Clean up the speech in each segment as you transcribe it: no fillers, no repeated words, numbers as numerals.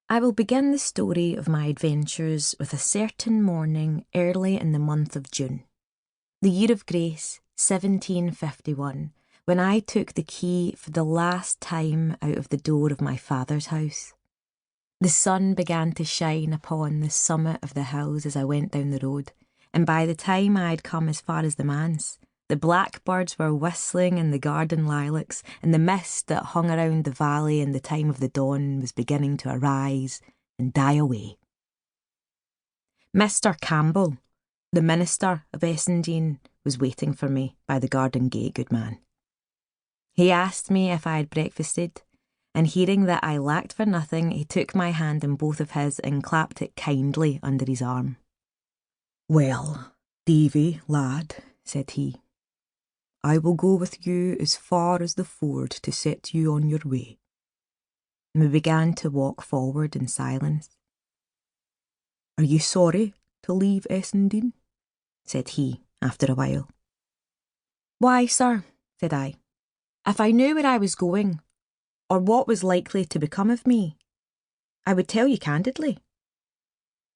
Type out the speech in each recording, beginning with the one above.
I will begin the story of my adventures with a certain morning early in the month of June, the year of grace 1751, when I took the key for the last time out of the door of my father's house. The sun began to shine upon the summit of the hills as I went down the road, and by the time I had come as far as the manse, the blackbirds were whistling in the garden lilacs, and the mist that hung around the valley in the time of the dawn was beginning to arise and die away. Mr. Campbell, the minister of Essendine, was waiting for me by the garden gate, good man. He asked me if I had breakfasted, and hearing that I lacked for nothing, he took my hand in both of his and clapped it kindly under his arm. "Well, Davy, lad," said he, "I will go with you as far as the ford to set you on your way." And we began to walk forward in silence. "Are you sorry to leave Essendine?" said he after a while. "Why, sir," said I, "if I knew where I was going, or what was likely to become of me, I would tell you candidly.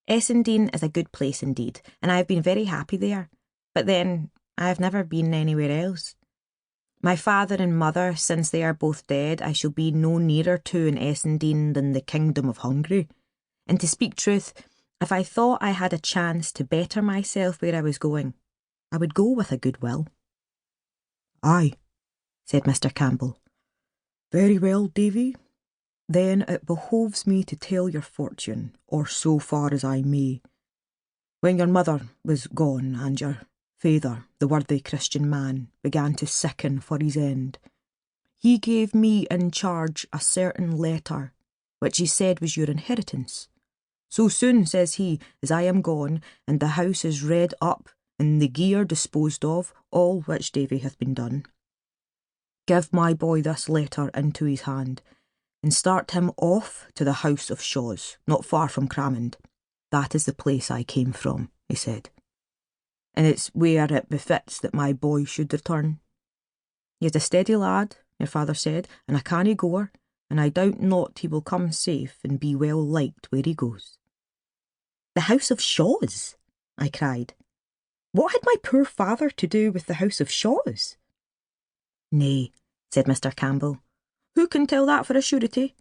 Essendine is a good place indeed, and I have been very happy there, but then I have never been anywhere else. My father and mother, since they are both dead, I shall be no nearer to in Essendine than the kingdom of Hungary. And to speak truth, if I thought I had a chance to better myself where I was going, I would go with a good will." "Aye," said Mr. Campbell. "Very well, Davy. Then it behoves me to tell your fortune, or so far as I may. When your mother was gone and your father, the worthy Christian man, began to sicken for his end, he gave me in charge a certain letter, which he said was your inheritance. So soon, says he, as I am gone, and the house is redd up, and the gear disposed of, all which Davy hath been done, give my boy this letter into his hand, and start him off to the house of Shaws, not far from Cramond. That is the place I came from," he said, "and it's where it befits that my boy should return. He is a steady lad, your father said, and a canny goer, and I doubt not he will come safe and be well liked where he goes." "The house of Shaws?" I cried. "What had my poor father to do with the house of Shaws?" "Nay," said Mr. Campbell, "who can tell that for a surety?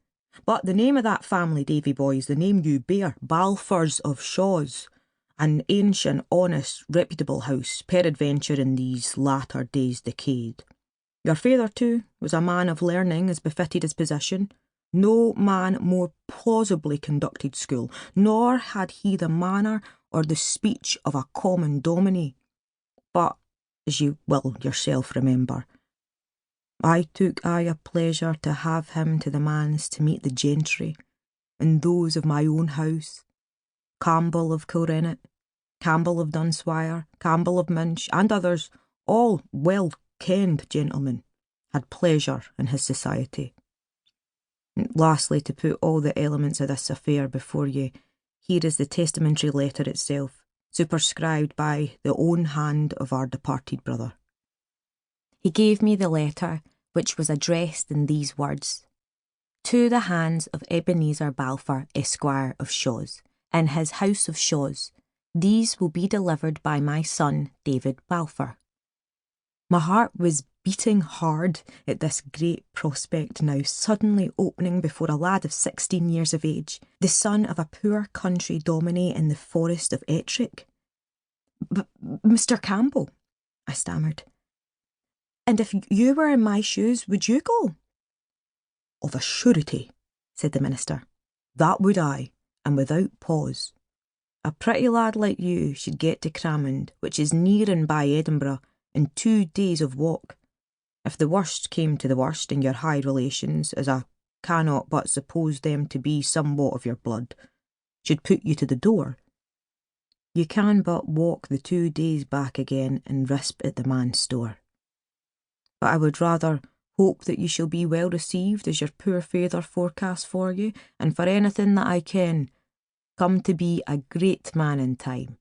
But the name of that family, Davy boy, is the name you bear, Balfours of Shaws, an ancient, honest, reputable house, peradventure in these latter days decayed. Your father, too, was a man of learning as befitted his position. No man more plausibly conducted school, nor had he the manner or the speech of a common dominie. But, as you will yourself remember, I took a pleasure to have him to the manse to meet the gentry, and those of my own house, Campbell of Kilrennet, Campbell of Dunswire, Campbell of Minch, and others, all well-kenned gentlemen, had pleasure in his society. And lastly, to put all the elements of this affair before you, here is the testamentary letter itself, superscribed by the own hand of our departed brother." He gave me the letter, which was addressed in these words: "To the hands of Ebenezer Balfour, Esquire of Shaws, in his house of Shaws. These will be delivered by my son, David Balfour." My heart was beating hard at this great prospect now suddenly opening before a lad of 16 years of age, the son of a poor country dominie in the forest of Ettrick. "Mr. Campbell," I stammered, "and if you were in my shoes, would you go?" "Of a surety," said the minister, "that would I, and without pause. A pretty lad like you should get to Cramond, which is near and by Edinburgh, in 2 days of walk. If the worst came to the worst, and your high relations, as I cannot but suppose them to be somewhat of your blood, should put you to the door, you can but walk the 2 days back again and risp at the man's store. But I would rather hope that you shall be well received as your poor father forecasts for you, and for anything that I ken, come to be a great man in time,